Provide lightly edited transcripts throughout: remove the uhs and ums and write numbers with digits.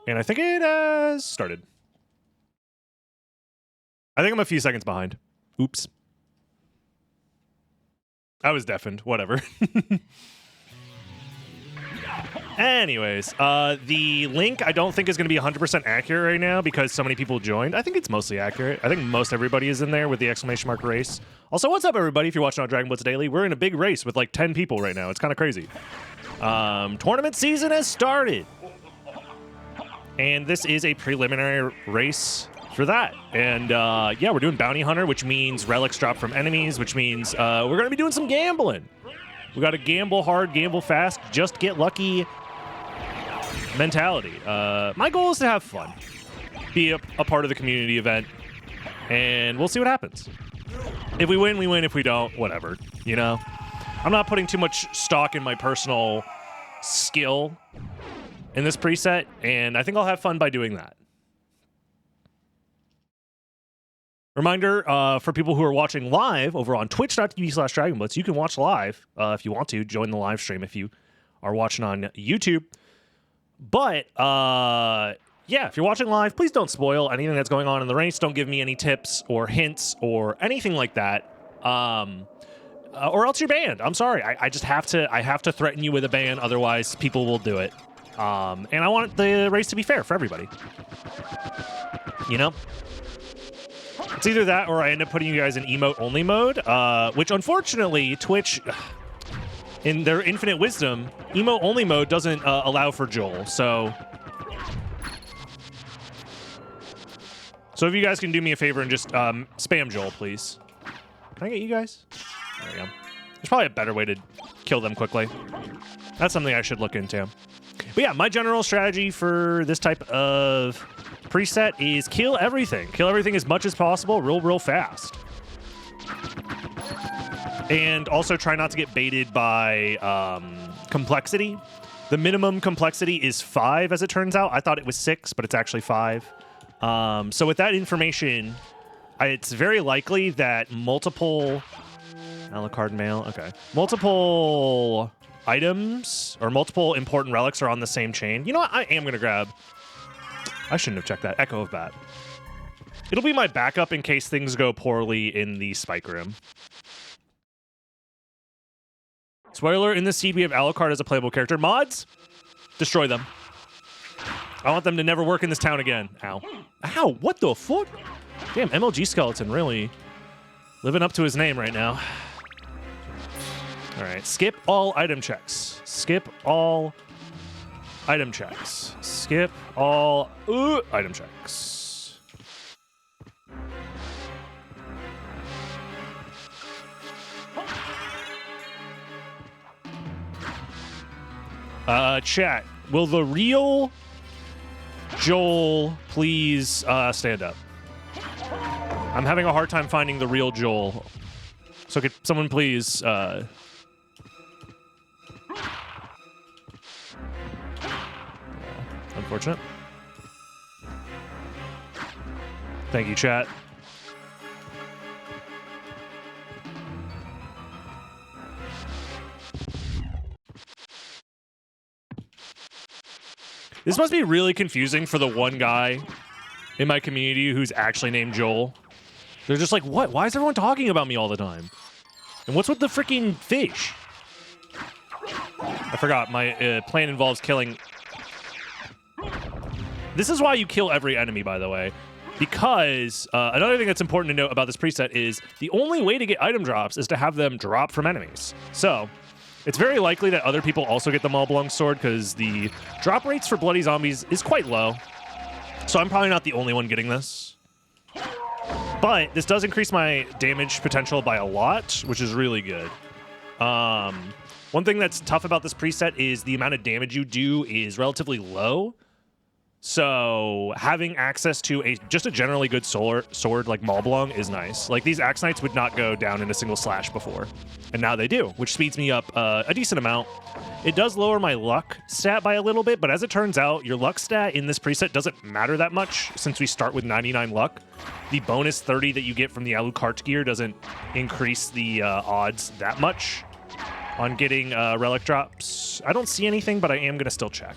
And I think it has started. I think I'm a few seconds behind. Oops. I was deafened. Whatever. Anyways, the link I don't think is going to be 100% accurate right now because so many people joined. I think it's mostly accurate. I think most everybody is in there with the exclamation mark race. Also, what's up, everybody? If you're watching on Dragon Blitz Daily, we're in a big race with like 10 people right now. It's kind of crazy. Tournament season has started. And this is a preliminary race for that. And yeah, we're doing Bounty Hunter, which means relics drop from enemies, which means we're going to be doing some gambling. We got to gamble hard, gamble fast, just get lucky mentality. My goal is to have fun, be a part of the community event, and we'll see what happens. If we win, we win. If we don't, whatever, you know? I'm not putting too much stock in my personal skill in this preset, and I think I'll have fun by doing that. Reminder, for people who are watching live over on twitch.tv/DragonBlitz, you can watch live if you want to. Join the live stream if you are watching on YouTube. But, yeah, if you're watching live, please don't spoil anything that's going on in the race. Don't give me any tips or hints or anything like that. Or else you're banned. I'm sorry. I just have to threaten you with a ban, otherwise people will do it. And I want the race to be fair for everybody. You know? It's either that or I end up putting you guys in emote-only mode, which unfortunately Twitch, in their infinite wisdom, emote-only mode doesn't allow for Joel. So if you guys can do me a favor and just spam Joel, please. Can I get you guys? There we go. There's probably a better way to kill them quickly. That's something I should look into. But yeah, my general strategy for this type of preset is kill everything. Kill everything as much as possible, real fast. And also try not to get baited by complexity. The minimum complexity is 5, as it turns out. I thought it was 6, but it's actually 5. So with that information, it's very likely that multiple... a la carte mail, okay. Multiple items or multiple important relics are on the same chain. You know what? I am going to grab... I shouldn't have checked that. Echo of Bat. It'll be my backup in case things go poorly in the spike room. Spoiler, in this seed we have Alucard as a playable character. Mods, destroy them. I want them to never work in this town again. Ow. Ow, what the fuck? Damn, MLG Skeleton really living up to his name right now. All right, skip all item checks. Skip all item checks. Skip all item checks. Chat, will the real Joel please stand up? I'm having a hard time finding the real Joel. So could someone please... Unfortunate. Thank you, chat. This must be really confusing for the one guy in my community who's actually named Joel. They're just like, what? Why is everyone talking about me all the time? And what's with the freaking fish? I forgot. My plan involves killing... This is why you kill every enemy, by the way. Because another thing that's important to note about this preset is the only way to get item drops is to have them drop from enemies. So it's very likely that other people also get the Maulblung Sword because the drop rates for Bloody Zombies is quite low. So I'm probably not the only one getting this. But this does increase my damage potential by a lot, which is really good. One thing that's tough about this preset is the amount of damage you do is relatively low. So having access to just a generally good sword like Maulblung is nice. Like these Axe Knights would not go down in a single slash before, and now they do, which speeds me up a decent amount. It does lower my luck stat by a little bit, but as it turns out, your luck stat in this preset doesn't matter that much since we start with 99 luck. The bonus 30 that you get from the Alucard gear doesn't increase the odds that much on getting relic drops. I don't see anything, but I am going to still check.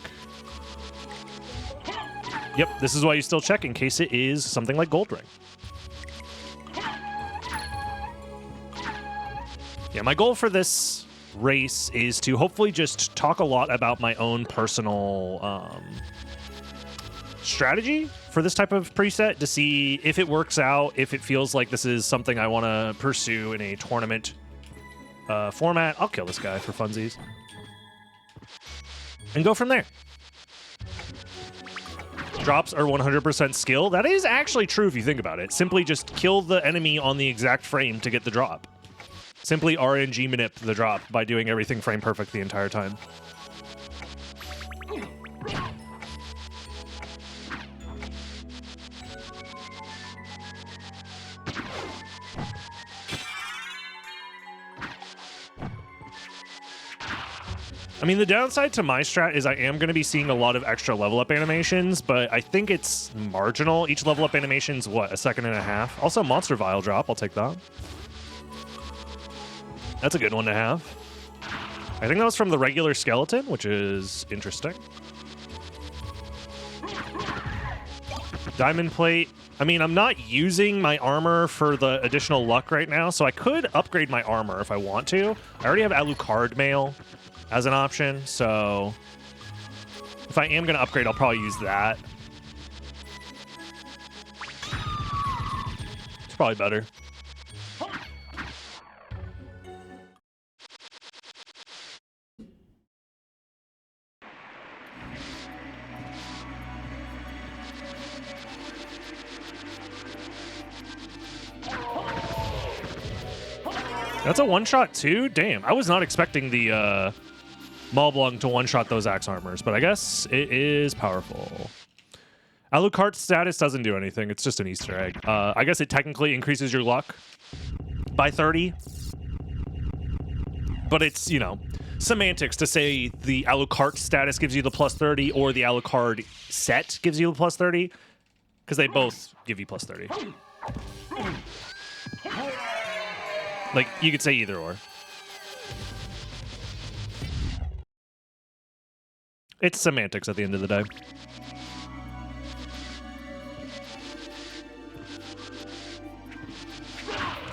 Yep, this is why you still check in case it is something like Gold Ring. Yeah, my goal for this race is to hopefully just talk a lot about my own personal strategy for this type of preset to see if it works out, if it feels like this is something I want to pursue in a tournament format. I'll kill this guy for funsies. And go from there. Drops are 100% skill. That is actually true if you think about it. Simply just kill the enemy on the exact frame to get the drop. Simply RNG manip the drop by doing everything frame perfect the entire time. I mean, the downside to my strat is I am going to be seeing a lot of extra level up animations, but I think it's marginal. Each level up animation's, what, a second and a half? Also, Monster Vial drop. I'll take that. That's a good one to have. I think that was from the regular skeleton, which is interesting. Diamond plate. I mean, I'm not using my armor for the additional luck right now, so I could upgrade my armor if I want to. I already have Alucard mail as an option, so if I am going to upgrade, I'll probably use that. It's probably better. That's a one-shot too? Damn, I was not expecting the Moblung to one-shot those axe armors, but I guess it is powerful. Alucard status doesn't do anything. It's just an Easter egg. I guess it technically increases your luck by 30. But it's, you know, semantics to say the Alucard status gives you the plus 30 or the Alucard set gives you the plus 30, because they both give you plus 30. Like, you could say either or. It's semantics at the end of the day.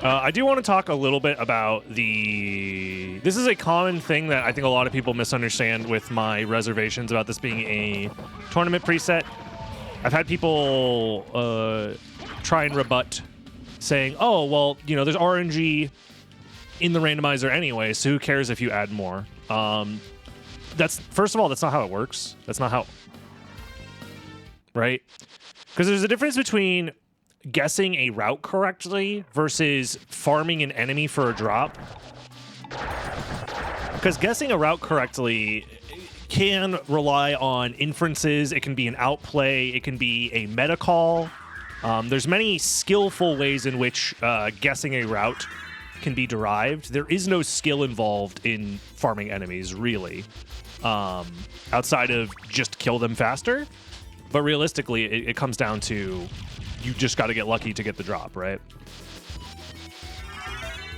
I do want to talk a little bit about the... This is a common thing that I think a lot of people misunderstand with my reservations about this being a tournament preset. I've had people try and rebut saying, oh, well, you know, there's RNG in the randomizer anyway, so who cares if you add more? That's, first of all, that's not how it works. That's not how... Right? Because there's a difference between guessing a route correctly versus farming an enemy for a drop. Because guessing a route correctly can rely on inferences. It can be an outplay. It can be a meta call. There's many skillful ways in which guessing a route can be derived. There is no skill involved in farming enemies, really, outside of just kill them faster. But realistically, it comes down to you just got to get lucky to get the drop, right?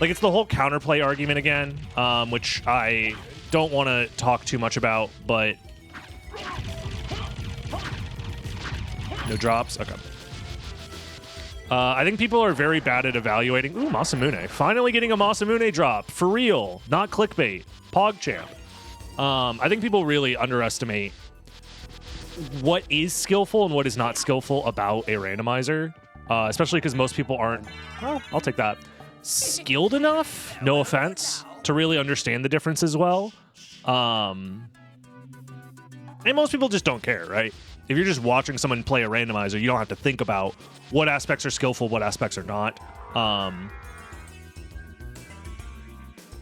Like, it's the whole counterplay argument again, which I don't want to talk too much about, but... No drops? Okay. I think people are very bad at evaluating... Ooh, Masamune. Finally getting a Masamune drop. For real. Not clickbait. PogChamp. I think people really underestimate what is skillful and what is not skillful about a randomizer. Especially because most people aren't... Well, I'll take that. Skilled enough, no offense, to really understand the difference as well. And most people just don't care, right? If you're just watching someone play a randomizer, you don't have to think about what aspects are skillful, what aspects are not.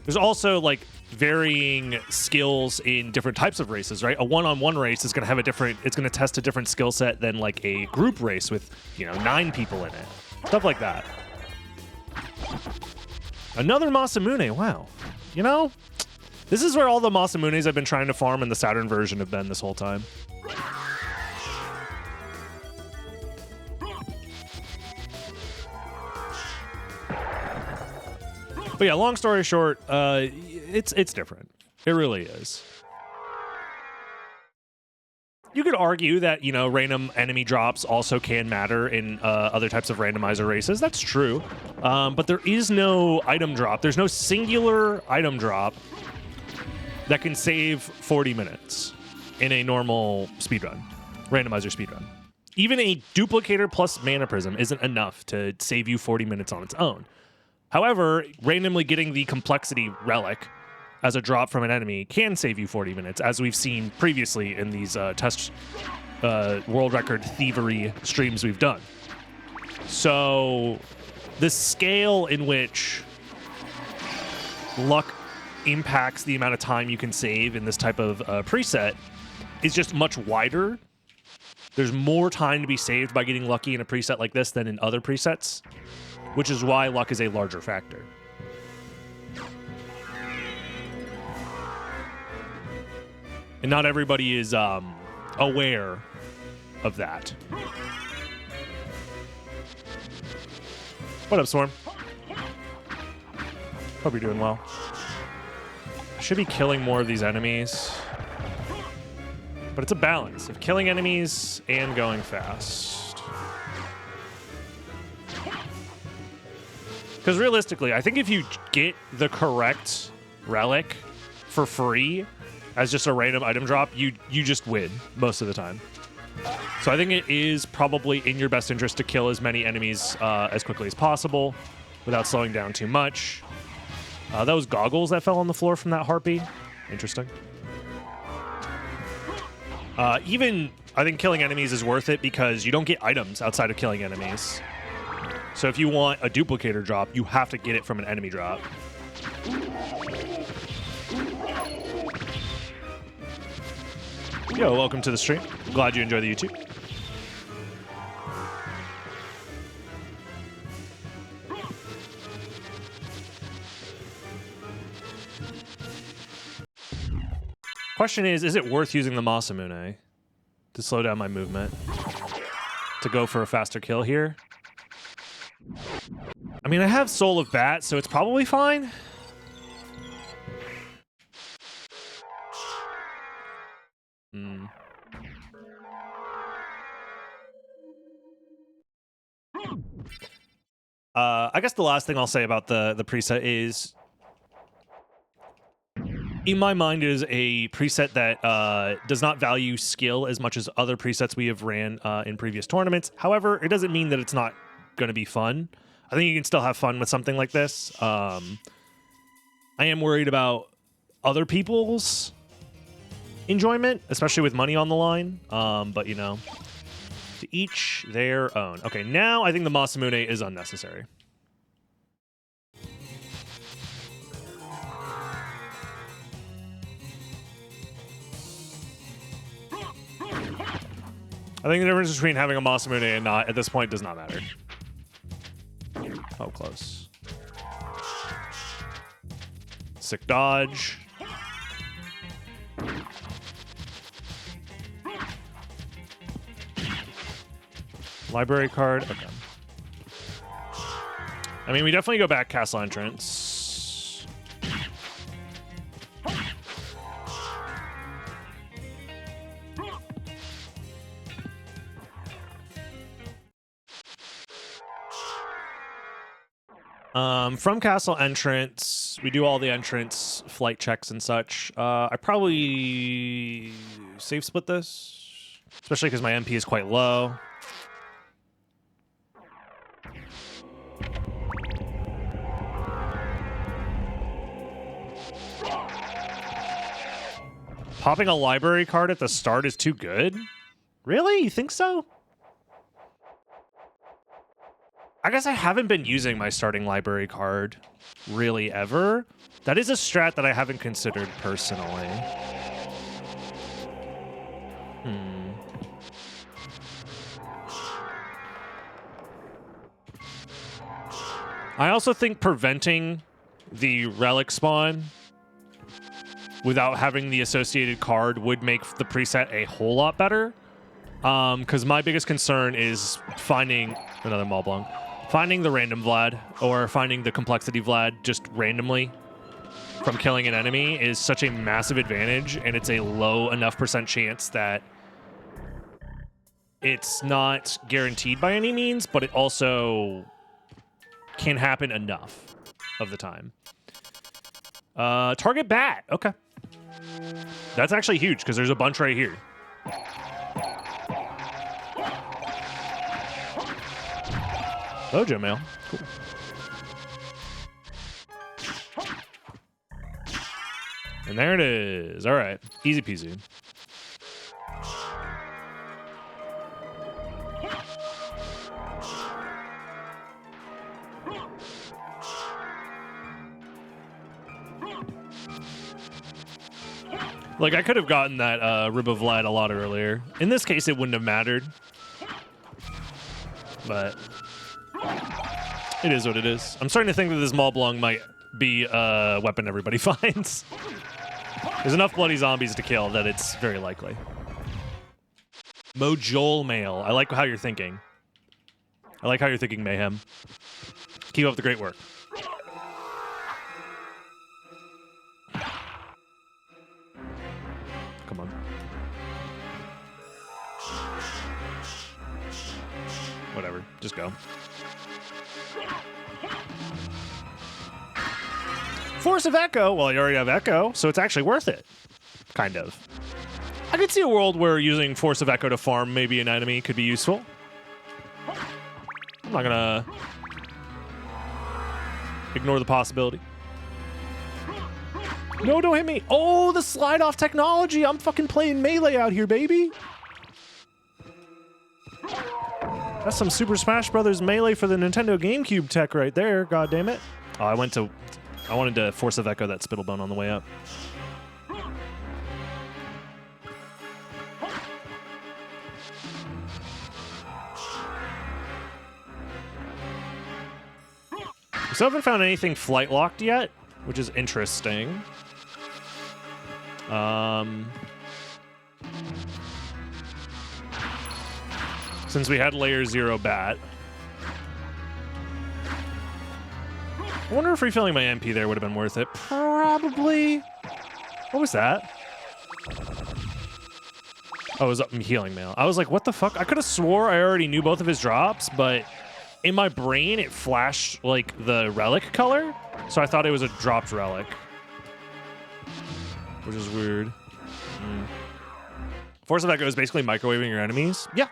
There's also, like, varying skills in different types of races, right? A one-on-one race is going to have a different... It's going to test a different skill set than, like, a group race with, you know, 9 people in it. Stuff like that. Another Masamune, wow. You know, this is where all the Masamunes I've been trying to farm in the Saturn version have been this whole time. But yeah, long story short, it's different. It really is. You could argue that, you know, random enemy drops also can matter in other types of randomizer races. That's true. But there is no item drop. There's no singular item drop that can save 40 minutes in a normal speedrun, randomizer speedrun. Even a duplicator plus mana prism isn't enough to save you 40 minutes on its own. However, randomly getting the complexity relic as a drop from an enemy can save you 40 minutes, as we've seen previously in these test world record thievery streams we've done. So the scale in which luck impacts the amount of time you can save in this type of preset is just much wider. There's more time to be saved by getting lucky in a preset like this than in other presets, which is why luck is a larger factor. And not everybody is aware of that. What up, Storm? Hope you're doing well. I should be killing more of these enemies. But it's a balance of killing enemies and going fast. Because realistically, I think if you get the correct relic for free as just a random item drop, you just win most of the time. So I think it is probably in your best interest to kill as many enemies as quickly as possible without slowing down too much. Those goggles that fell on the floor from that harpy, interesting. Even, I think killing enemies is worth it because you don't get items outside of killing enemies. So if you want a duplicator drop, you have to get it from an enemy drop. Yo, welcome to the stream. Glad you enjoy the YouTube. Question is it worth using the Masamune to slow down my movement? To go for a faster kill here? I mean, I have Soul of Bat, so it's probably fine. I guess the last thing I'll say about the preset is, in my mind, it is a preset that does not value skill as much as other presets we have ran in previous tournaments. However, it doesn't mean that it's not going to be fun. I think you can still have fun with something like this. I am worried about other people's enjoyment, especially with money on the line. But, you know, to each their own. Okay, now I think the Masamune is unnecessary. I think the difference between having a Masamune and not, at this point, does not matter. Oh, close. Sick dodge. Library card. Okay. I mean, we definitely go back castle entrance. From castle entrance, we do all the entrance flight checks and such. I probably save split this, especially because my MP is quite low. Popping a library card at the start is too good? Really? You think so? I guess I haven't been using my starting library card really ever. That is a strat that I haven't considered personally. I also think preventing the relic spawn without having the associated card would make the preset a whole lot better. Because my biggest concern is finding another Maulblong. Finding the random Vlad or finding the complexity Vlad just randomly from killing an enemy is such a massive advantage, and it's a low enough % chance that it's not guaranteed by any means, but it also can happen enough of the time. Target bat. Okay. That's actually huge because there's a bunch right here. Mojo mail. Cool. And there it is. All right. Easy peasy. Like, I could have gotten that Rib of Light a lot earlier. In this case, it wouldn't have mattered. But it is what it is. I'm starting to think that this Maulblung might be a weapon everybody finds. There's enough bloody zombies to kill that it's very likely. Mojole mail. I like how you're thinking. I like how you're thinking, Mayhem. Keep up the great work. Come on. Whatever. Just go. Force of Echo. Well, you already have Echo, so it's actually worth it. Kind of. I could see a world where using Force of Echo to farm maybe an enemy could be useful. I'm not gonna ignore the possibility. No, don't hit me. Oh, the slide off technology. I'm fucking playing Melee out here, baby. That's some Super Smash Brothers Melee for the Nintendo GameCube tech right there. God damn it. Oh, I wanted to Force of Echo that Spittlebone on the way up. We still haven't found anything flight locked yet, which is interesting. Since we had layer 0 bat. I wonder if refilling my MP there would have been worth it. Probably. What was that? Oh, it was healing mail. I was like, what the fuck? I could have swore I already knew both of his drops, but in my brain it flashed like the relic color, so I thought it was a dropped relic. Which is weird. Force of Echo is basically microwaving your enemies. Yeah.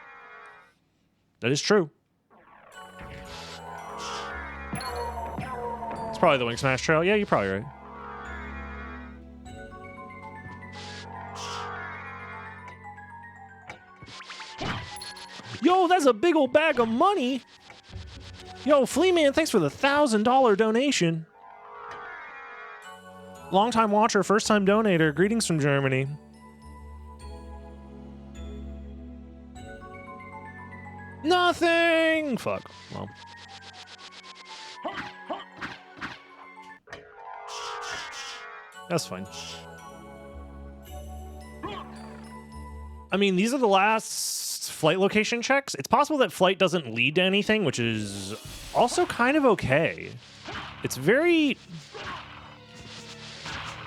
That is true. It's probably the Wing Smash Trail. Yeah, you're probably right. Yo, that's a big old bag of money. Yo, Flea Man, thanks for the $1,000 donation. Long-time watcher, first-time donator. Greetings from Germany. Nothing! Fuck. Well. That's fine. I mean, these are the last flight location checks. It's possible that flight doesn't lead to anything, which is also kind of okay. It's very...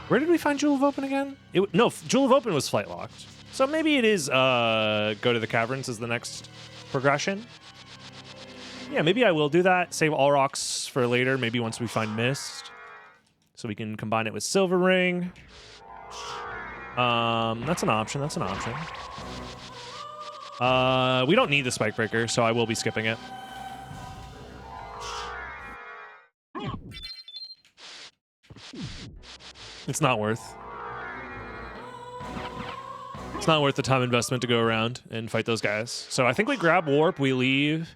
Where did we find Jewel of Open again? No, Jewel of Open was flight locked. So maybe it is go to the Caverns as the next progression. Yeah, maybe I will do that. Save all rocks for later, maybe once we find Mist. So we can combine it with Silver Ring. That's an option, that's an option. We don't need the Spike Breaker, so I will be skipping it. It's not worth. It's not worth the time investment to go around and fight those guys. So I think we grab Warp, we leave,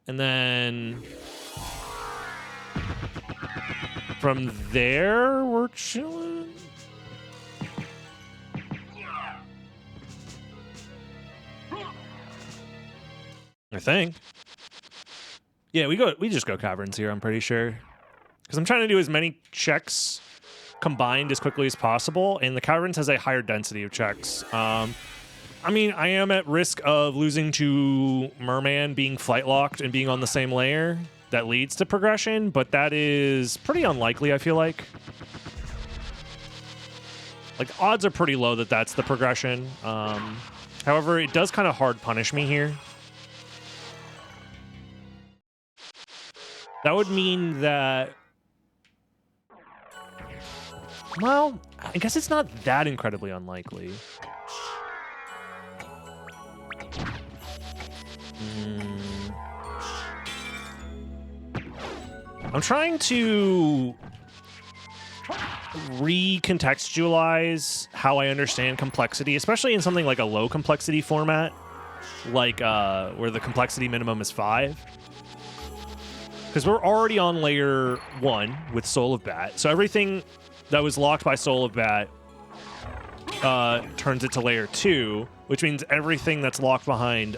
and then from there we're chilling. I think. Yeah, we just go Caverns here, I'm pretty sure. Because I'm trying to do as many checks combined as quickly as possible, and the Caverns has a higher density of checks. I mean, I am at risk of losing to Merman being flight locked and being on the same layer. That leads to progression, but that is pretty unlikely, I feel like. Like, odds are pretty low that that's the progression. However, it does kind of hard punish me here. That would mean that... Well, I guess it's not that incredibly unlikely. I'm trying to recontextualize how I understand complexity, especially in something like a low complexity format, like where the complexity minimum is 5. Because we're already on layer 1 with Soul of Bat, so everything that was locked by Soul of Bat turns it to layer 2, which means everything that's locked behind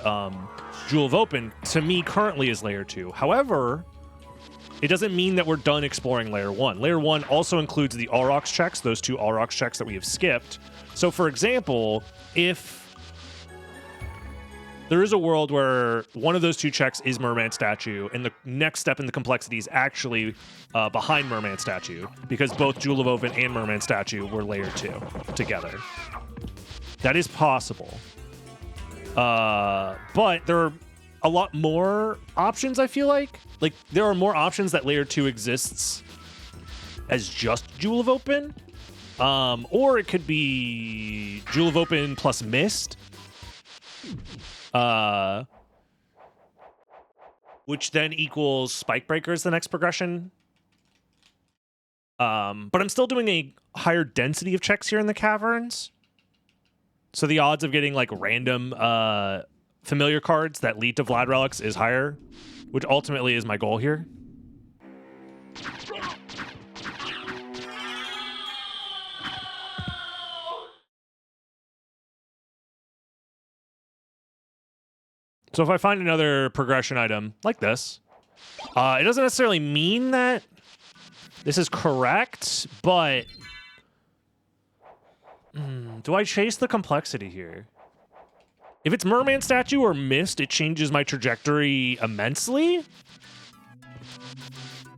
Jewel of Open, to me, currently is layer 2. However, it doesn't mean that we're done exploring layer 1. Layer 1 also includes the Aurochs checks, those 2 Aurochs checks that we have skipped. So, for example, if there is a world where one of those 2 checks is Merman Statue, and the next step in the complexity is actually behind Merman Statue, because both Jewel of Open and Merman Statue were layer 2 together. That is possible. But there are a lot more options, I feel like. Like, there are more options that layer 2 exists as just Jewel of Open. Or it could be Jewel of Open plus Mist. Which then equals Spike Breakers the next progression. But I'm still doing a higher density of checks here in the Caverns. So the odds of getting like random familiar cards that lead to Vlad relics is higher, which ultimately is my goal here. So if I find another progression item like this, it doesn't necessarily mean that this is correct, but do I chase the complexity here? If it's Merman Statue or Mist, it changes my trajectory immensely.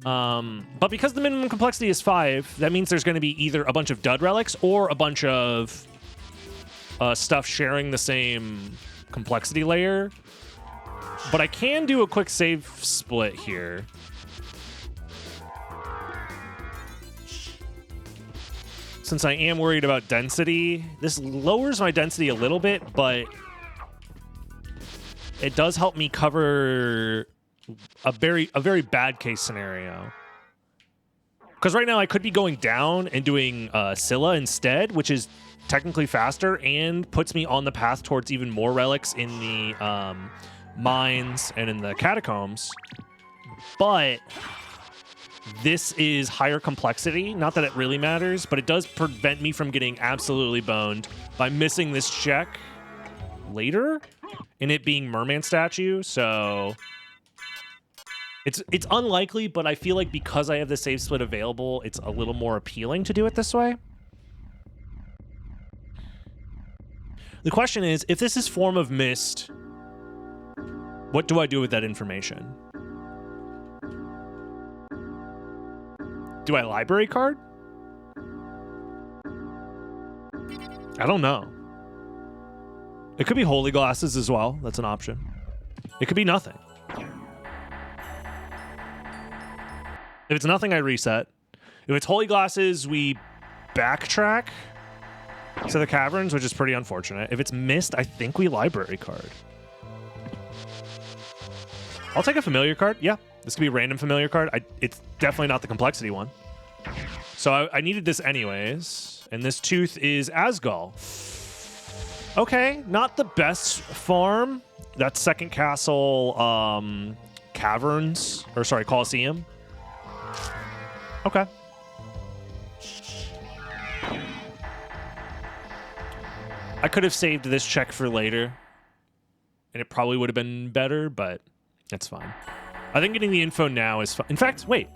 But because the minimum complexity is 5, that means there's going to be either a bunch of dud relics or a bunch of stuff sharing the same complexity layer. But I can do a quick save split here. Since I am worried about density, this lowers my density a little bit, but it does help me cover a very bad case scenario. Because right now I could be going down and doing Scylla instead, which is technically faster and puts me on the path towards even more relics in the mines and in the catacombs. But this is higher complexity. Not that it really matters, but it does prevent me from getting absolutely boned by missing this check later and it being Merman Statue. So it's unlikely, but I feel like because I have the save split available, it's a little more appealing to do it this way. The question is, if this is Form of Mist, what do I do with that information? Do I library card? I don't know. It could be Holy Glasses as well. That's an option. It could be nothing. If it's nothing, I reset. If it's Holy Glasses, we backtrack to the Caverns, which is pretty unfortunate. If it's Mist, I think we library card. I'll take a familiar card. Yeah, this could be a random familiar card. It's definitely not the complexity one. So I needed this anyways. And this tooth is Asgul. Okay, not the best farm. That's second castle, Caverns, or sorry, Coliseum. Okay. I could have saved this check for later, and it probably would have been better, but it's fine. I think getting the info now is fine. In fact, wait.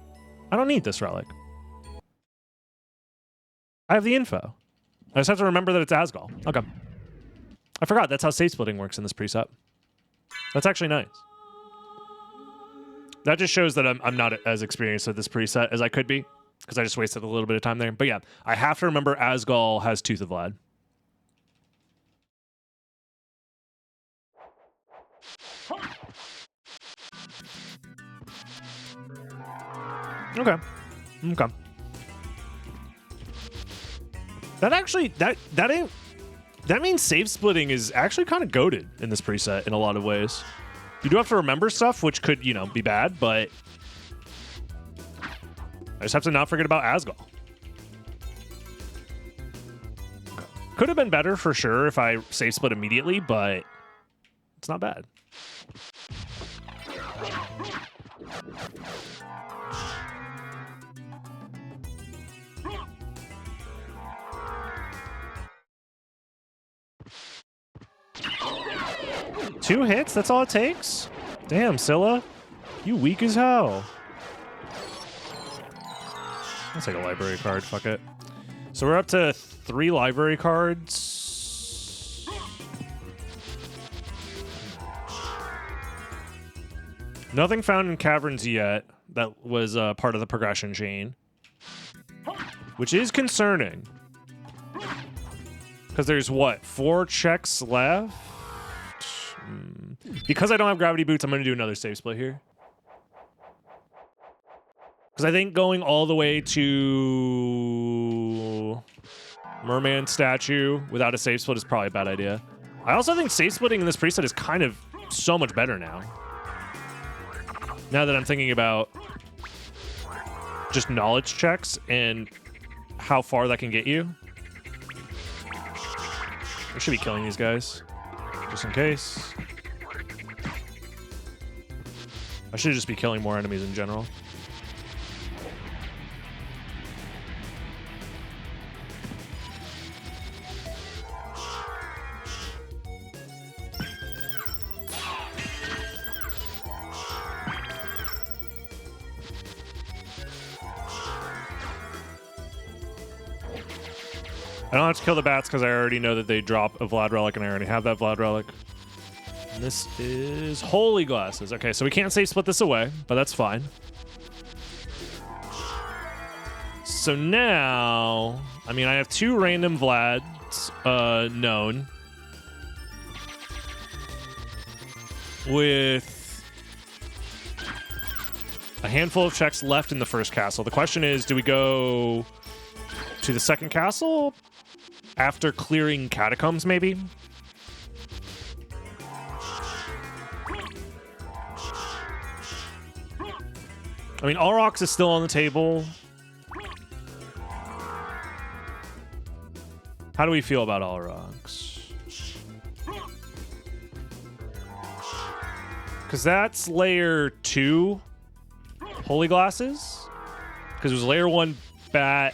I don't need this relic. I have the info. I just have to remember that it's Asgul. Okay. I forgot that's how save splitting works in this preset. That's actually nice. That just shows that I'm not as experienced with this preset as I could be, because I just wasted a little bit of time there. But yeah, I have to remember Asgul has Tooth of Vlad. Okay. Okay. That means save splitting is actually kind of goated in this preset in a lot of ways. You do have to remember stuff, which could, you know, be bad, but I just have to not forget about Asgol. Okay. Could have been better for sure if I save split immediately, but it's not bad. Two hits? That's all it takes? Damn, Scylla. You weak as hell. Let's take a library card. Fuck it. So we're up to 3 library cards. Nothing found in Caverns yet that was part of the progression chain, which is concerning. Because there's, what, 4 checks left? Because I don't have gravity boots, I'm going to do another save split here. Because I think going all the way to Merman statue without a save split is probably a bad idea. I also think save splitting in this preset is kind of so much better now. Now that I'm thinking about just knowledge checks and how far that can get you. I should be killing these guys. Just in case. I should just be killing more enemies in general. I don't have to kill the bats because I already know that they drop a Vlad Relic and I already have that Vlad Relic. And this is Holy Glasses. Okay, so we can't save split this away, but that's fine. So now, I mean, I have 2 random Vlads known. With a handful of checks left in the first castle. The question is, do we go to the second castle after clearing catacombs, maybe? I mean, Aurochs is still on the table. How do we feel about Aurochs? Because that's layer 2 Holy Glasses. Because it was layer 1 bat.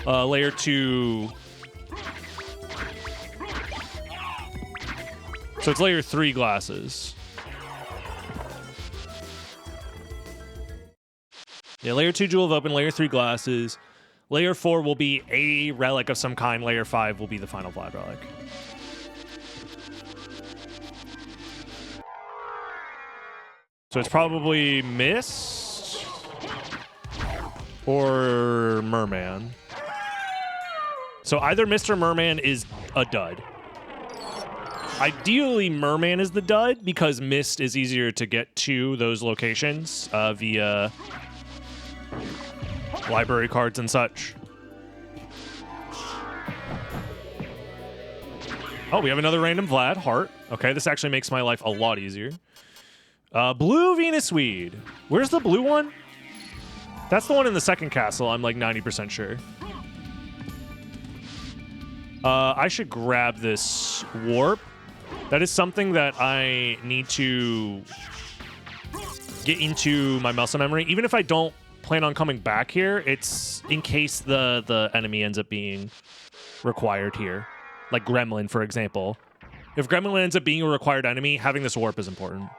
Layer 2. So it's layer 3 glasses. Yeah, layer 2 Jewel of Open, layer 3 glasses. Layer 4 will be a relic of some kind. Layer 5 will be the final Vlad relic. So it's probably Mist or Merman. So either Mist or Merman is a dud. Ideally, Merman is the dud because Mist is easier to get to those locations via library cards and such. Oh, we have another random Vlad, Heart. Okay, this actually makes my life a lot easier. Blue Venus Weed. Where's the blue one? That's the one in the second castle, I'm like 90% sure. I should grab this warp. That is something that I need to get into my muscle memory. Even if I don't plan on coming back here, it's in case the enemy ends up being required here. Like Gremlin, for example. If Gremlin ends up being a required enemy, having this warp is important.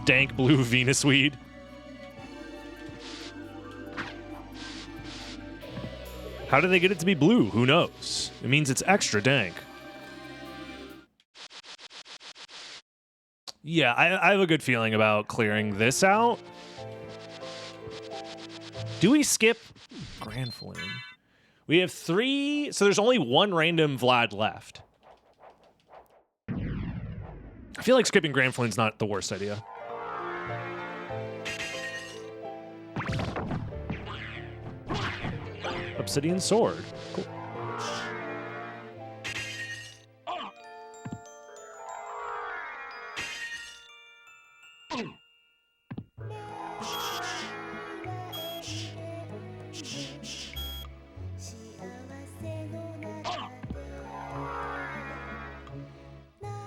Dank blue Venus Weed. How did they get it to be blue? Who knows? It means it's extra dank. Yeah, I have a good feeling about clearing this out. Do we skip Grand Flame? We have 3, so there's only 1 random Vlad left. I feel like skipping Grand Flune's not the worst idea. Obsidian sword. Cool.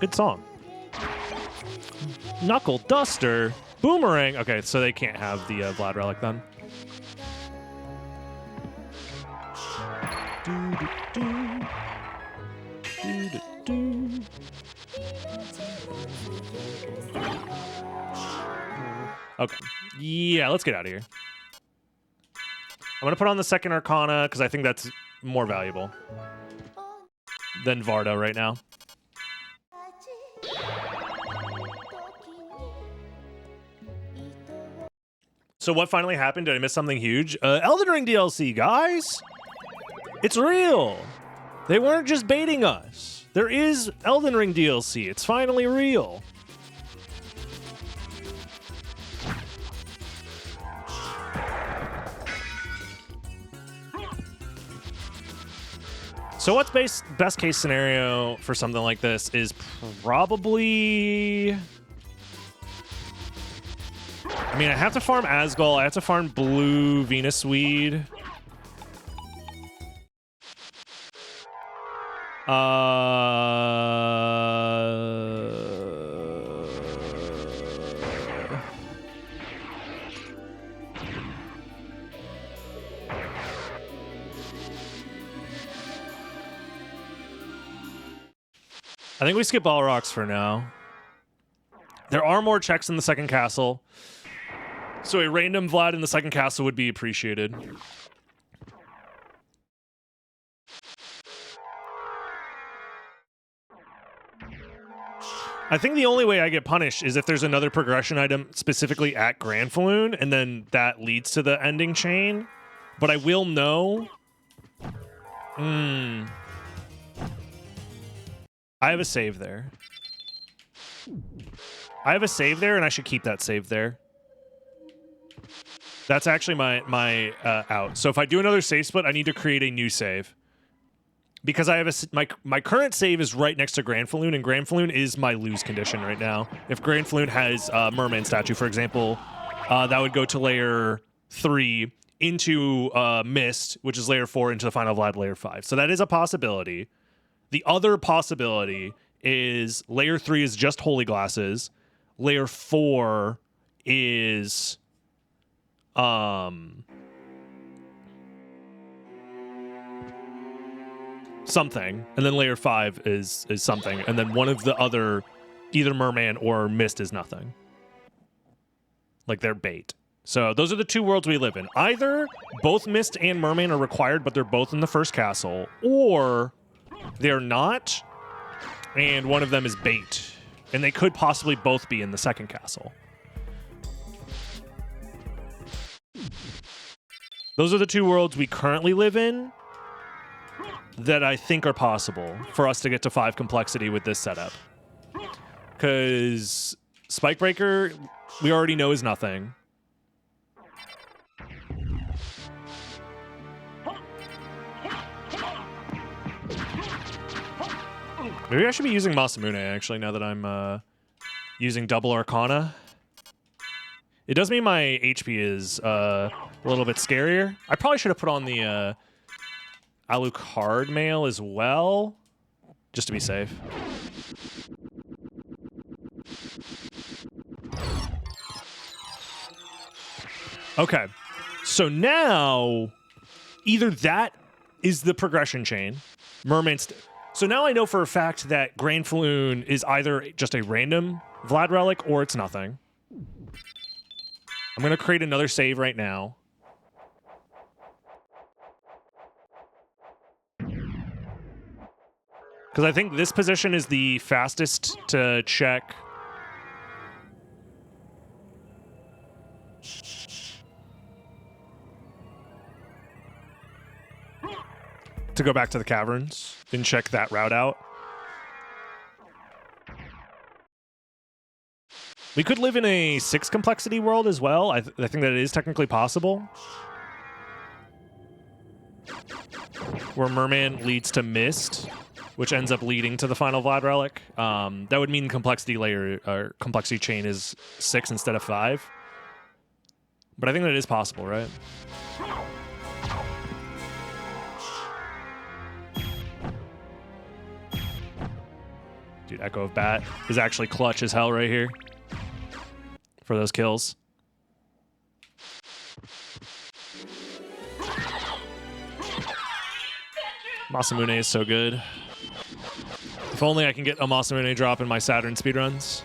Good song. Knuckle Duster. Boomerang. Okay, so they can't have the Vlad Relic then. Okay. Yeah, let's get out of here. I'm going to put on the second Arcana because I think that's more valuable than Varda right now. So what finally happened? Did I miss something huge? Elden Ring DLC, guys! It's real! They weren't just baiting us. There is Elden Ring DLC. It's finally real. So what's best case scenario for something like this is probably... I mean, I have to farm Asgol. I have to farm blue Venus Weed. I think we skip Balrogs for now. There are more checks in the second castle. So a random Vlad in the second castle would be appreciated. I think the only way I get punished is if there's another progression item specifically at Grand Falloon, and then that leads to the ending chain. But I will know... I have a save there. I have a save there, and I should keep that save there. That's actually my out. So if I do another save split, I need to create a new save. Because I have my current save is right next to Grand Falloon, and Grand Falloon is my lose condition right now. If Grand Falloon has a merman statue, for example, that would go to layer 3 into Mist, which is layer 4, into the final Vlad layer 5. So that is a possibility. The other possibility is layer 3 is just Holy Glasses. Layer 4 is something, and then layer 5 is something, and then one of the other, either merman or Mist, is nothing. Like they're bait. So those are the 2 worlds we live in. Either both Mist and merman are required, but they're both in the first castle, or they're not, and one of them is bait, and they could possibly both be in the second castle. Those are the 2 worlds we currently live in that I think are possible for us to get to 5 complexity with this setup. Because Spikebreaker, we already know is nothing. Maybe I should be using Masamune, actually, now that I'm using double Arcana. It does mean my HP is a little bit scarier. I probably should have put on the Alucard mail as well, just to be safe. Okay, so now either that is the progression chain, merman's. So now I know for a fact that Grand Falloon is either just a random Vlad relic or it's nothing. I'm going to create another save right now. Because I think this position is the fastest to check. to go back to the Caverns and check that route out. We could live in a 6 complexity world as well. I think that it is technically possible. Where Merman leads to Mist, which ends up leading to the final Vlad relic. That would mean complexity layer or complexity chain is 6 instead of 5. But I think that is possible, right? Dude, Echo of Bat is actually clutch as hell right here for those kills. Masamune is so good. If only I can get a Masamune drop in my Saturn speedruns.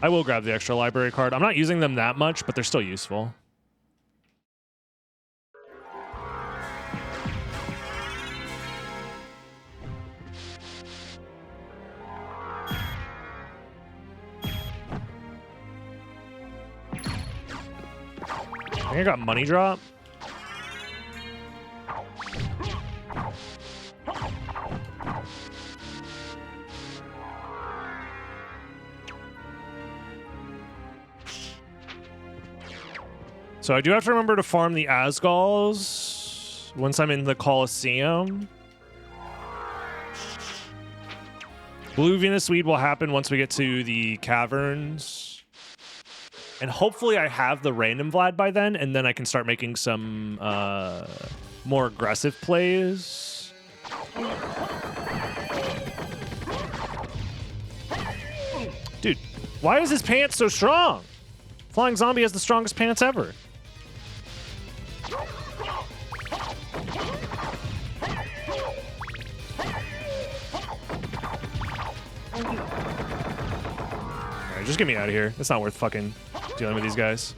I will grab the extra library card. I'm not using them that much, but they're still useful. I think I got money drop. So I do have to remember to farm the Asgals once I'm in the Coliseum. Blue Venus Weed will happen once we get to the Caverns. And hopefully I have the random Vlad by then, and then I can start making some more aggressive plays. Dude, why is his pants so strong? Flying Zombie has the strongest pants ever. Alright, just get me out of here. It's not worth fucking dealing with these guys.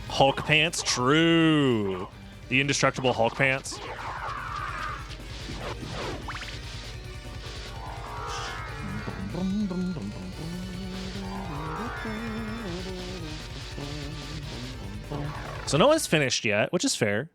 Hulk pants? True. The indestructible Hulk pants. So no one's finished yet, which is fair.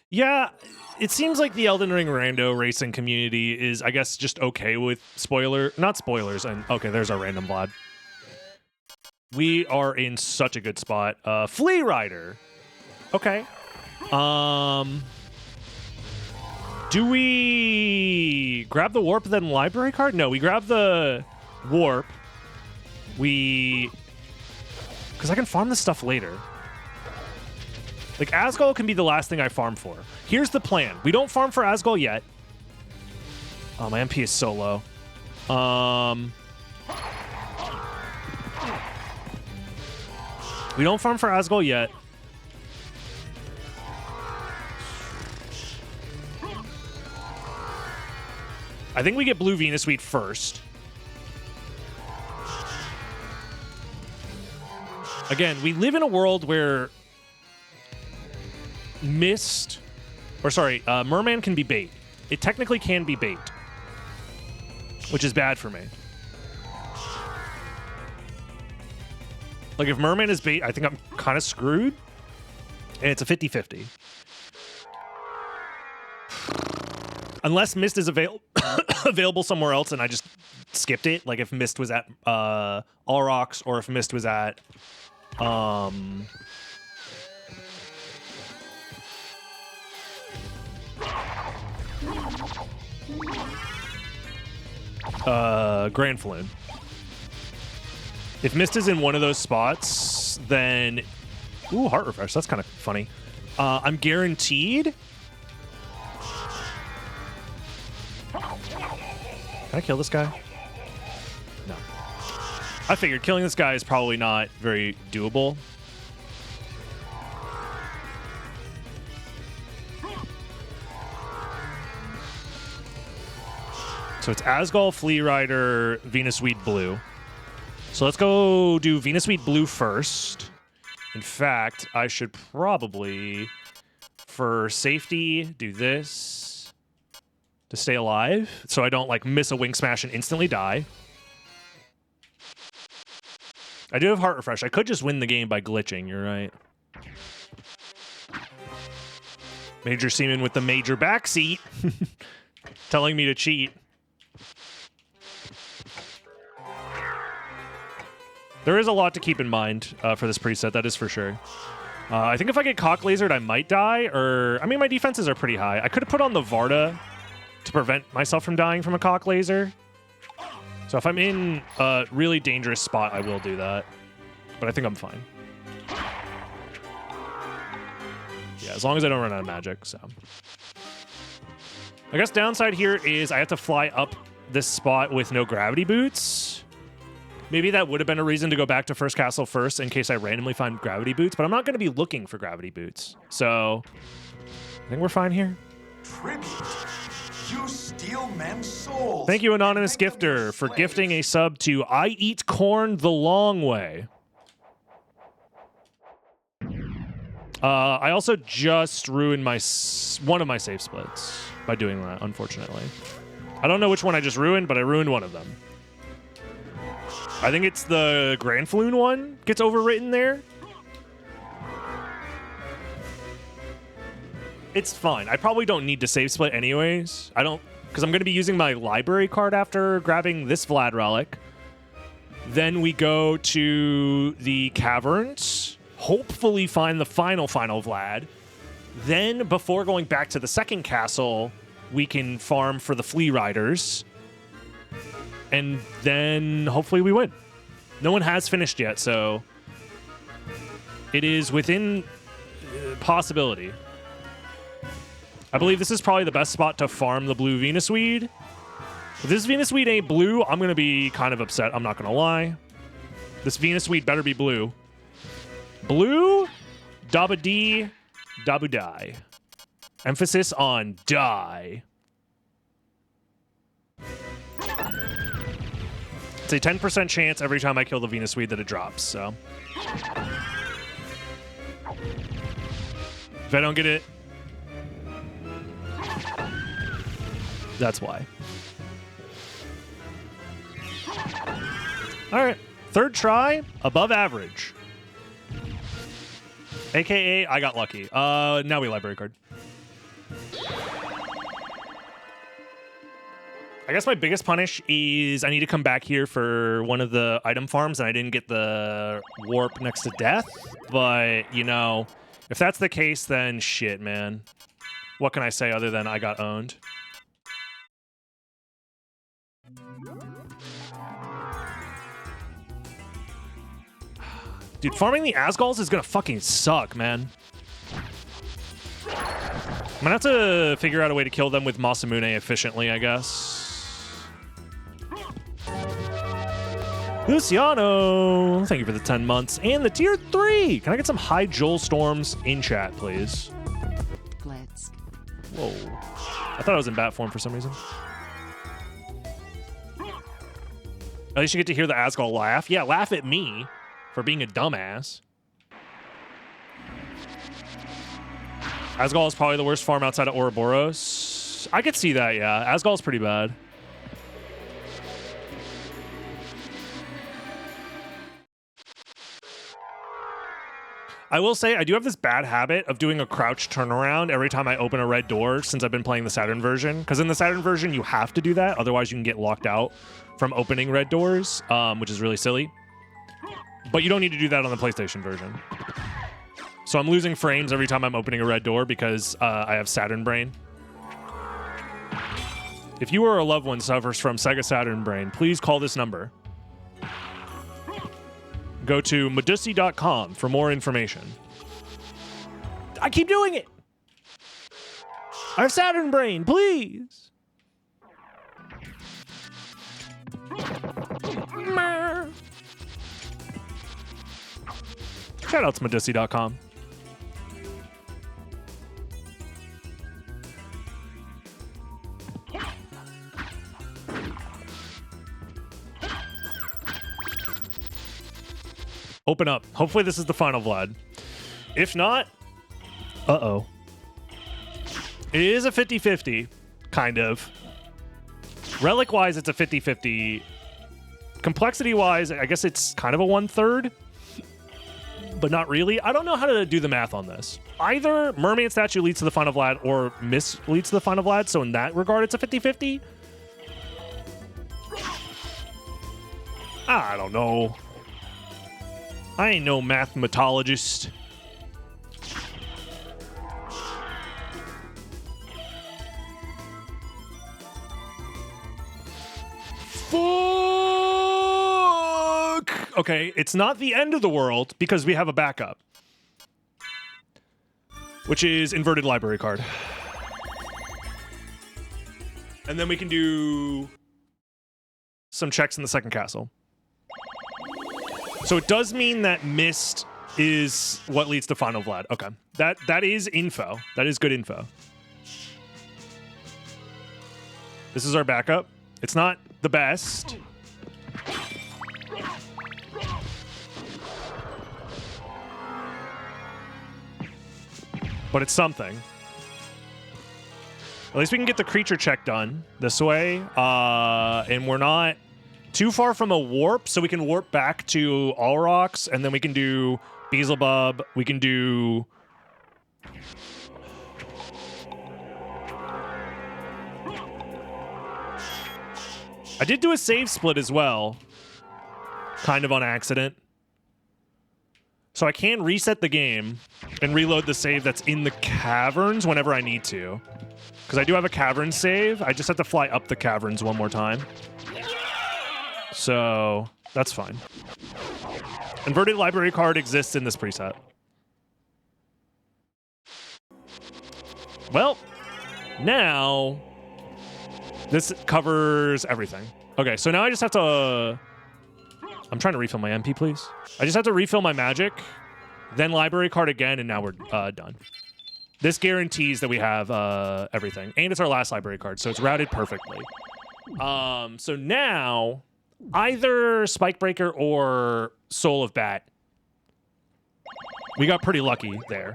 Yeah, it seems like the Elden Ring rando racing community is, I guess, just okay with not spoilers, and okay, there's our random Vlad. We are in such a good spot. Flea Rider. Okay. Do we grab the warp then library card? No, we grab the warp. Because I can farm this stuff later. Like, Asgol can be the last thing I farm for. Here's the plan. We don't farm for Asgol yet. Oh, my MP is so low. We don't farm for Asgol yet. I think we get Blue Venus Wheat first. Again, we live in a world where Merman can be bait. It technically can be bait, which is bad for me. Like, if Merman is bait, I think I'm kind of screwed. And it's a 50-50. Unless Mist is available somewhere else and I just skipped it. Like, if Mist was at Aurochs, or if Mist was at Grand Floon. If Mist is in one of those spots, then... Ooh, Heart Refresh. That's kind of funny. I'm guaranteed... Can I kill this guy? No. I figured killing this guy is probably not very doable. So it's Asgol, Flea Rider, Venus Weed Blue. So let's go do Venusweed Blue first. In fact, I should probably, for safety, do this to stay alive so I don't like miss a Wing Smash and instantly die. I do have Heart Refresh. I could just win the game by glitching, you're right. Major Seaman with the major backseat telling me to cheat. There is a lot to keep in mind for this preset, that is for sure. I think if I get cock lasered, I might die, or... I mean, my defenses are pretty high. I could have put on the Varda to prevent myself from dying from a cock laser. So if I'm in a really dangerous spot, I will do that. But I think I'm fine. Yeah, as long as I don't run out of magic, so... I guess downside here is I have to fly up this spot with no gravity boots. Maybe that would have been a reason to go back to first castle first in case I randomly find gravity boots, but I'm not going to be looking for gravity boots. So, I think we're fine here. Tribute. You steal men's souls. Thank you, Anonymous Gifter, for gifting a sub to I Eat Corn the Long Way. I also just ruined one of my safe splits by doing that, unfortunately. I don't know which one I just ruined, but I ruined one of them. I think it's the Grand Floon one gets overwritten there. It's fine. I probably don't need to save split anyways. I don't, because I'm going to be using my library card after grabbing this Vlad relic. Then we go to the Caverns, hopefully find the final Vlad. Then, before going back to the second castle, we can farm for the Flea Riders. And then hopefully we win. No one has finished yet, so it is within possibility. I believe this is probably the best spot to farm the blue Venusweed. If this Venusweed ain't blue, I'm going to be kind of upset. I'm not going to lie. This Venusweed better be blue. Blue, Dabba D, Dabu Die. Emphasis on die. It's a 10% chance every time I kill the Venusweed that it drops, so. If I don't get it, that's why. All right, third try, above average. AKA, I got lucky. Now we library card. I guess my biggest punish is I need to come back here for one of the item farms, and I didn't get the warp next to death. But, you know, if that's the case, then shit, man. What can I say other than I got owned? Dude, farming the Asgulls is gonna fucking suck, man. I'm gonna have to figure out a way to kill them with Masamune efficiently, I guess. Luciano, thank you for the 10 months and the tier 3. Can I get some high Joel Storms in chat, please? Let's. Whoa. I thought I was in bat form for some reason. At least you get to hear the Asgall laugh. Yeah, laugh at me for being a dumbass. Asgall is probably the worst farm outside of Ouroboros. I could see that, yeah. Asgall is pretty bad. I will say, I do have this bad habit of doing a crouch turnaround every time I open a red door since I've been playing the Saturn version. Because in the Saturn version, you have to do that. Otherwise, you can get locked out from opening red doors, which is really silly. But you don't need to do that on the PlayStation version. So I'm losing frames every time I'm opening a red door because I have Saturn brain. If you or a loved one suffers from Sega Saturn brain, please call this number. Go to medusi.com for more information. I keep doing it. I have Saturn brain, please. Shout out to medusi.com. Open up. Hopefully this is the final Vlad. If not, uh-oh. It is a 50-50, kind of. Relic-wise, it's a 50-50. Complexity-wise, I guess it's kind of a 1/3, but not really. I don't know how to do the math on this. Either Mermaid Statue leads to the final Vlad or Miss leads to the final Vlad, so in that regard, it's a 50-50. I don't know. I ain't no mathematologist. Fuck! Okay, it's not the end of the world because we have a backup, which is inverted library card. And then we can do some checks in the second castle. So it does mean that Mist is what leads to final Vlad. Okay, that is info. That is good info. This is our backup. It's not the best. But it's something. At least we can get the creature check done this way. And we're not too far from a warp, so we can warp back to All Rocks, and then we can do Beelzebub. We can do... I did do a save split as well, kind of on accident. So I can reset the game and reload the save that's in the Caverns whenever I need to. Because I do have a Caverns save. I just have to fly up the Caverns one more time. So that's fine. Inverted library card exists in this preset. Well, now this covers everything. Okay, so now I just have to... I'm trying to refill my MP, please. I just have to refill my magic, then library card again, and now we're done. This guarantees that we have everything. And it's our last library card, so it's routed perfectly. So now, either Spikebreaker or Soul of Bat. We got pretty lucky there.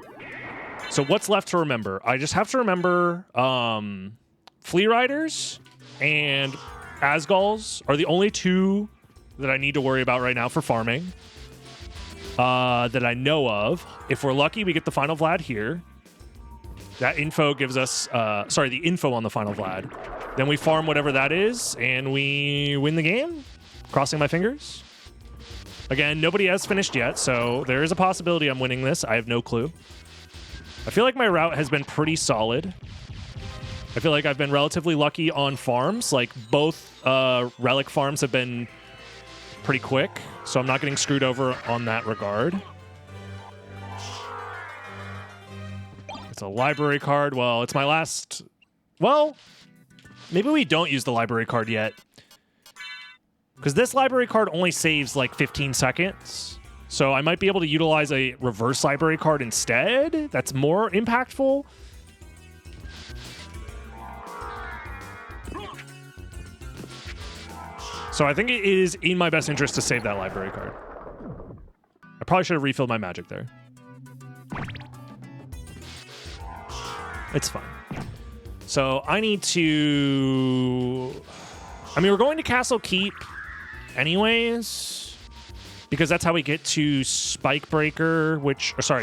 So what's left to remember? I just have to remember Flea Riders and Asgulls are the only two that I need to worry about right now for farming that I know of. If we're lucky, we get the final Vlad here. That info gives us, the info on the final Vlad. Then we farm whatever that is, and we win the game. Crossing my fingers. Again, nobody has finished yet, so there is a possibility I'm winning this. I have no clue. I feel like my route has been pretty solid. I feel like I've been relatively lucky on farms. Like, both relic farms have been pretty quick, so I'm not getting screwed over on that regard. It's a library card. Well, it's my last... Well, maybe we don't use the library card yet. Because this library card only saves like 15 seconds. So I might be able to utilize a reverse library card instead. That's more impactful. So I think it is in my best interest to save that library card. I probably should have refilled my magic there. It's fine. So I need to... I mean, we're going to Castle Keep anyways, because that's how we get to Spikebreaker,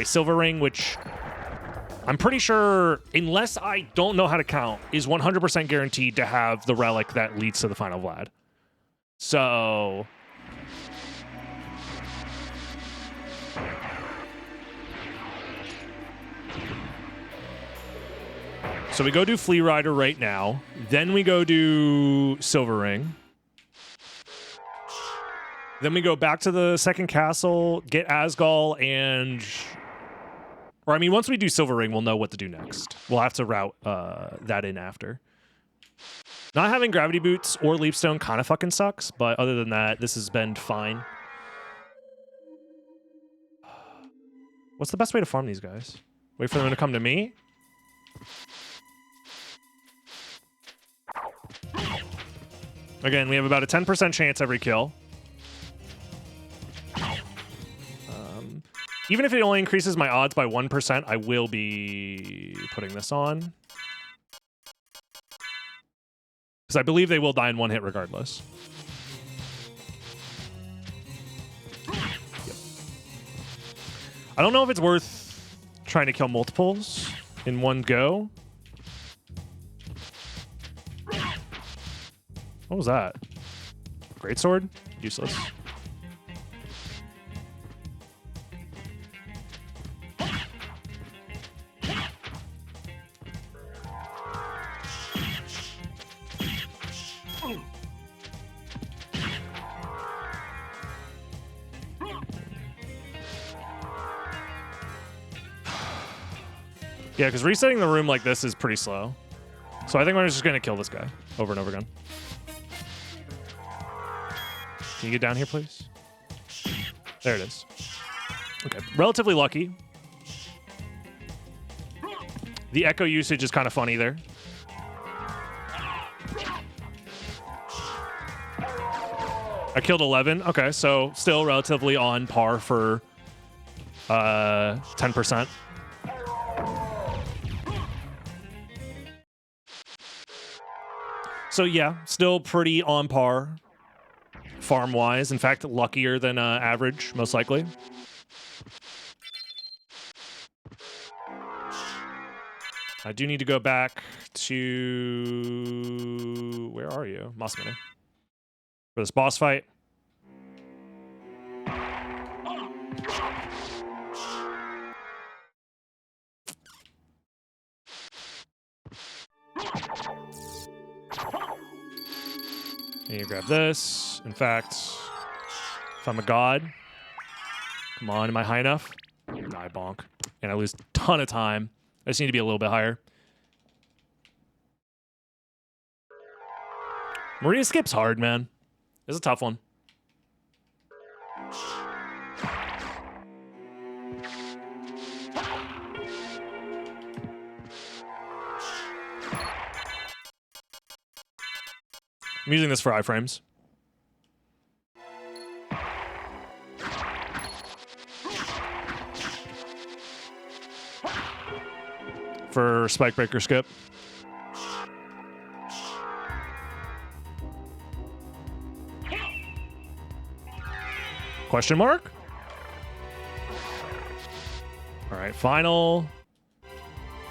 Silver Ring, which I'm pretty sure, unless I don't know how to count, is 100% guaranteed to have the relic that leads to the final Vlad. So... So we go do Flea Rider right now. Then we go do Silver Ring. Then we go back to the second castle, get Asgul, and... Or, I mean, once we do Silver Ring, we'll know what to do next. We'll have to route that in after. Not having Gravity Boots or Leapstone kind of fucking sucks, but other than that, this has been fine. What's the best way to farm these guys? Wait for them to come to me? Again, we have about a 10% chance every kill. Even if it only increases my odds by 1%, I will be putting this on. Because I believe they will die in one hit regardless. Yep. I don't know if it's worth trying to kill multiples in one go. What was that? Greatsword? Useless. Yeah, because resetting the room like this is pretty slow. So I think we're just going to kill this guy over and over again. Can you get down here, please? There it is. Okay, relatively lucky. The echo usage is kind of funny there. I killed 11. Okay, so still relatively on par for 10%. So yeah, still pretty on par farm-wise. In fact, luckier than average, most likely. I do need to go back to... Where are you? Mossman. For this boss fight. I need to grab this. In fact, if I'm a god, come on, am I high enough? Die bonk. And I lose a ton of time. I just need to be a little bit higher. Maria skip's hard, man. It's a tough one. I'm using this for iframes. For spike breaker skip. Question mark? All right, final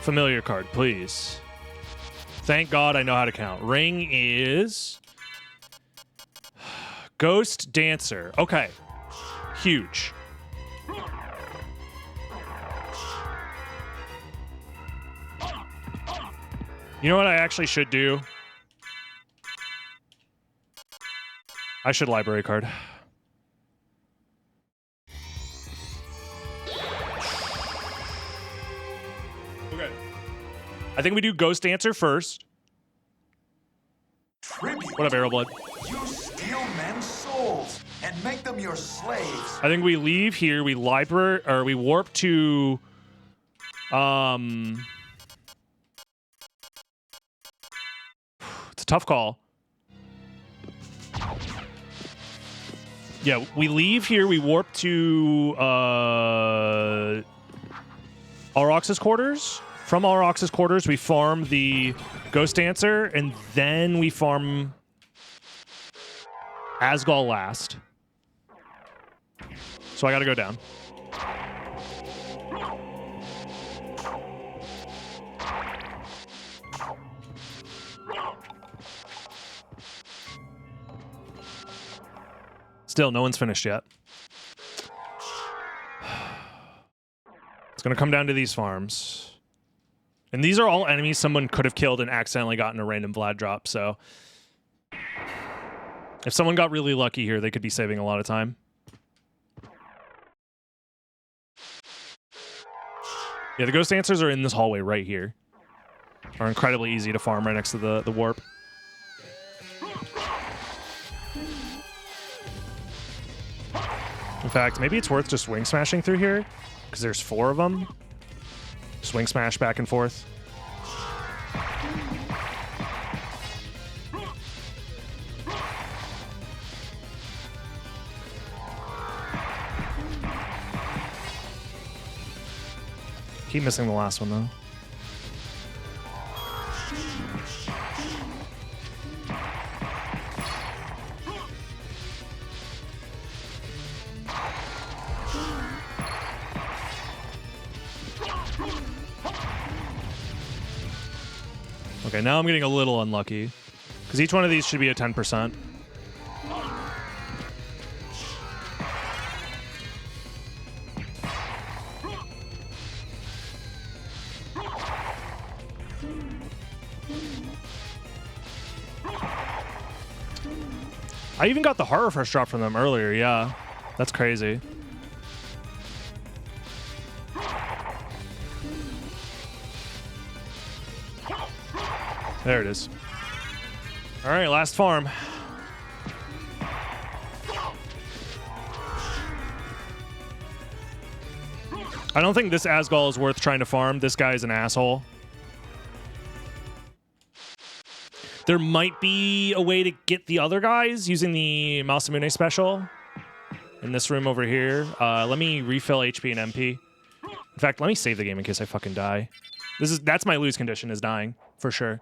familiar card, please. Thank God I know how to count. Ring is Ghost Dancer. Okay. Huge. You know what I actually should do? I should library card. Okay. I think we do Ghost Dancer first. Tribute. What up, Arrow Blood? You steal men's souls and make them your slaves. I think we leave here, we library or we warp to it's a tough call. Yeah, we leave here, we warp to Aurox's quarters. From Aurox's quarters, we farm the Ghost Dancer, and then we farm Asgol last. So I gotta go down. Still, no one's finished yet. It's gonna come down to these farms. And these are all enemies someone could have killed and accidentally gotten a random Vlad drop, so... If someone got really lucky here, they could be saving a lot of time. Yeah, the Ghost Dancers are in this hallway right here. Are incredibly easy to farm right next to the warp. In fact, maybe it's worth just wing smashing through here, because there's 4 of them. Swing smash back and forth. Keep missing the last one, though. Okay, now I'm getting a little unlucky. Because each one of these should be a 10%. I even got the heart refresh drop from them earlier, yeah. That's crazy. There it is. All right, last farm. I don't think this Asgol is worth trying to farm. This guy is an asshole. There might be a way to get the other guys using the Masamune special in this room over here. Let me refill HP and MP. In fact, let me save the game in case I fucking die. That's my lose condition, is dying for sure.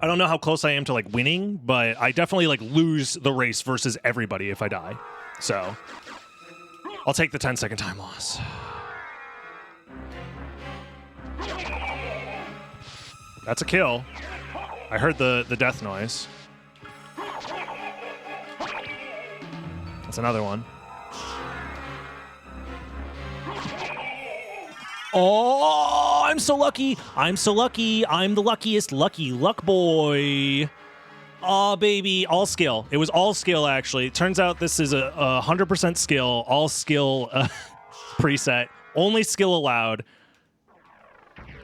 I don't know how close I am to like winning, but I definitely like lose the race versus everybody if I die. So I'll take the 10-second time loss. That's a kill. I heard the death noise. That's another one. Oh, I'm so lucky. I'm so lucky. I'm the luckiest lucky luck boy. Oh, baby. All skill. It was all skill, actually. It turns out this is a 100% skill, all skill preset. Only skill allowed.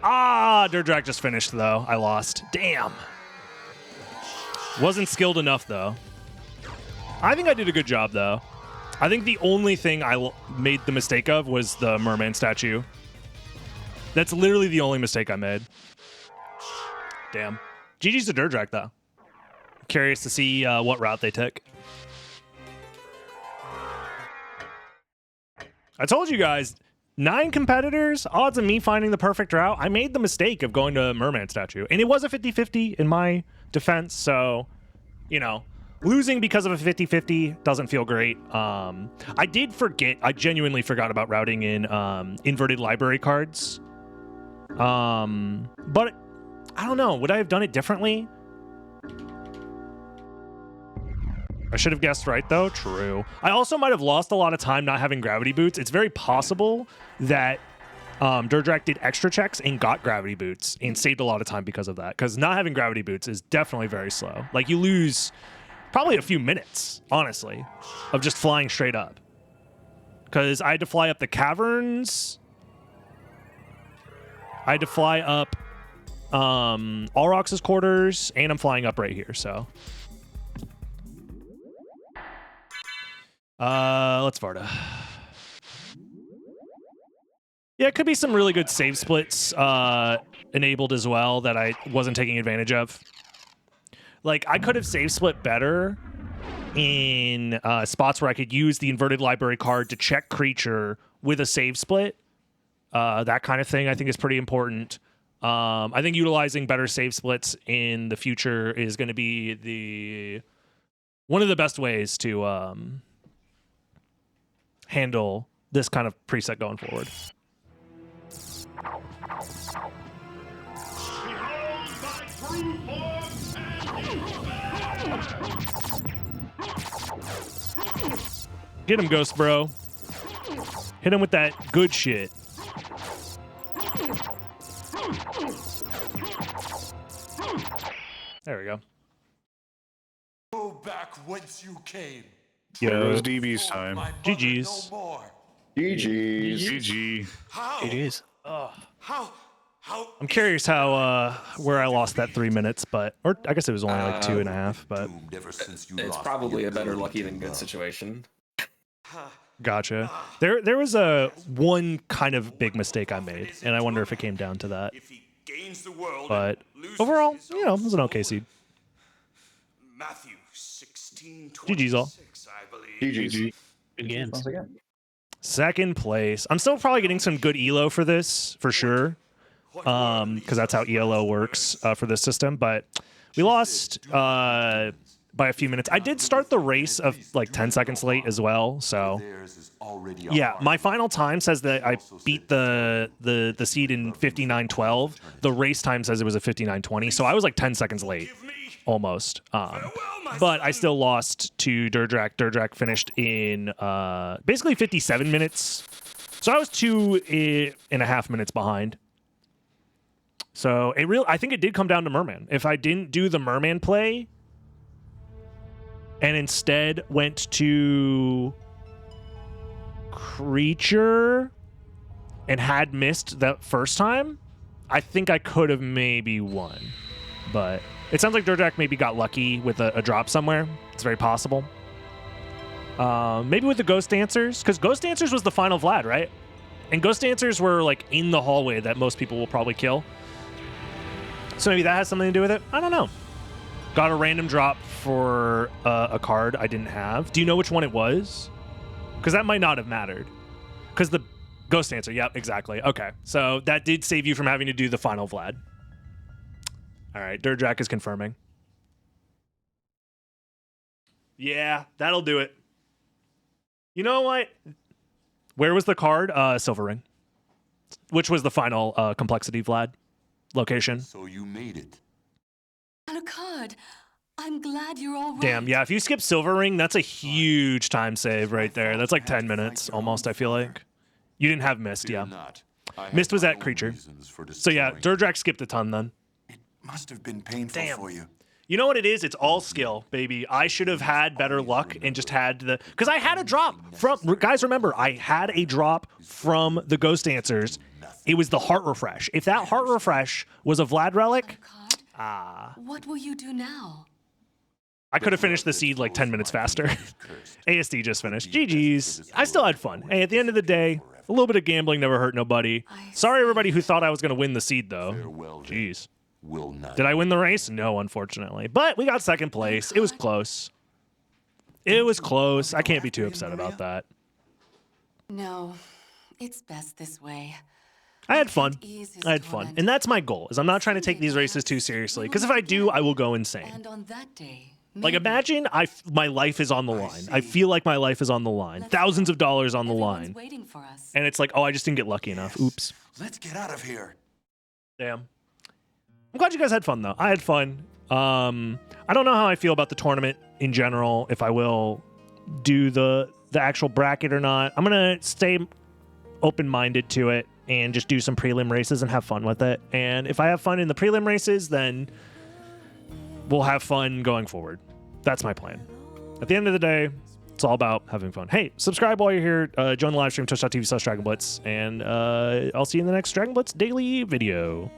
Ah, Durdrak just finished, though. I lost. Damn. Wasn't skilled enough, though. I think I did a good job, though. I think the only thing I made the mistake of was the merman statue. That's literally the only mistake I made. Damn. GG's to Durdrak, though. Curious to see what route they took. I told you guys, 9 competitors, odds of me finding the perfect route. I made the mistake of going to Merman Statue, and it was a 50-50 in my defense, so, you know, losing because of a 50-50 doesn't feel great. I did forget, I genuinely forgot about routing in inverted library cards. But I don't know, would I have done it differently? I should have guessed right, though. True. I also might have lost a lot of time not having gravity boots. It's very possible that Durdrak did extra checks and got gravity boots and saved a lot of time because of that. Because not having gravity boots is definitely very slow. Like, you lose probably a few minutes, honestly, of just flying straight up. Because I had to fly up the caverns. I had to fly up Alrox's quarters, and I'm flying up right here, so... let's Varda. Yeah, it could be some really good save splits enabled as well that I wasn't taking advantage of. Like, I could have save split better in spots where I could use the inverted library card to check creature with a save split. That kind of thing I think is pretty important. I think utilizing better save splits in the future is going to be one of the best ways to handle this kind of preset going forward. Get him, Ghost Bro. Hit him with that good shit. There we go. Go back whence you came. Yo, it was DB's time. GG's. No more. GG's. GG. How? It is. How? I'm curious how where I lost that 3 minutes, but or I guess it was only like 2.5, but Doomed ever since you It's lost probably your a better ability lucky to than good love. situation. gotcha. There was a one kind of big mistake I made, and I wonder if it came down to that. If he gains the world But and loses overall, his you know, own it was an okay seed. Matthew 16:26, GG's all. I believe. GG's. Good games. Once again. Second place. I'm still probably getting some good elo for this, for sure. Because that's how ELO works for this system. But we lost by a few minutes. I did start the race of like 10 seconds late as well. So yeah, my final time says that I beat the seed in 59:12. The race time says it was a 59:20. So I was like 10 seconds late, almost. But I still lost to Durdrak. Durdrak finished in basically 57 minutes. So I was 2.5 minutes behind. So I think it did come down to Merman. If I didn't do the Merman play and instead went to Creature and had missed that first time, I think I could have maybe won. But it sounds like Durdrak maybe got lucky with a drop somewhere. It's very possible. Maybe with the Ghost Dancers, because Ghost Dancers was the final Vlad, right? And Ghost Dancers were like in the hallway that most people will probably kill. So maybe that has something to do with it. I don't know. Got a random drop for a card I didn't have. Do you know which one it was? Because that might not have mattered. Because the Ghost Dancer, yep, exactly. Okay, so that did save you from having to do the final Vlad. All right, Durdrak is confirming. Yeah, that'll do it. You know what? Where was the card? Silver Ring. Which was the final complexity Vlad location. So you made it. Alucard, I'm glad you're all right. Damn, yeah, if you skip Silver Ring, that's a huge time save right there. That's like 10 minutes almost, I feel like. You didn't have Mist, yeah. Mist was at Creature. So yeah, Durdrak skipped a ton then. It must have been painful for you. You know what it is? It's all skill, baby. I should have had better luck and just had the... Because I had a drop from... Guys, remember, I had a drop from the Ghost Dancers. It was the Heart Refresh. If that Heart Refresh was a Vlad Relic... What will you do now? I could have finished the seed like 10 minutes faster. ASD just finished. GG's. I still had fun. Hey, at the end of the day, a little bit of gambling never hurt nobody. Sorry, everybody who thought I was going to win the seed, though. Jeez. Did I win the race? No, unfortunately. But we got second place. It was close. It was close. I can't be too upset about that. No, it's best this way. I had fun. I had fun. And that's my goal, is I'm not trying to take these races too seriously. Because if I do, I will go insane. And on that day, like, imagine my life is on the line. I feel like my life is on the line. Thousands of dollars on the line. waiting for us. And it's like, oh, I just didn't get lucky enough. Oops. Let's get out of here. Damn. I'm glad you guys had fun, though. I had fun. I don't know how I feel about the tournament in general, if I will do the actual bracket or not. I'm going to stay open-minded to it and just do some prelim races and have fun with it. And if I have fun in the prelim races, then we'll have fun going forward. That's my plan. At the end of the day, it's all about having fun. Hey, subscribe while you're here. Join the live stream, twitch.tv/DragonBlitz. And I'll see you in the next Dragon Blitz daily video.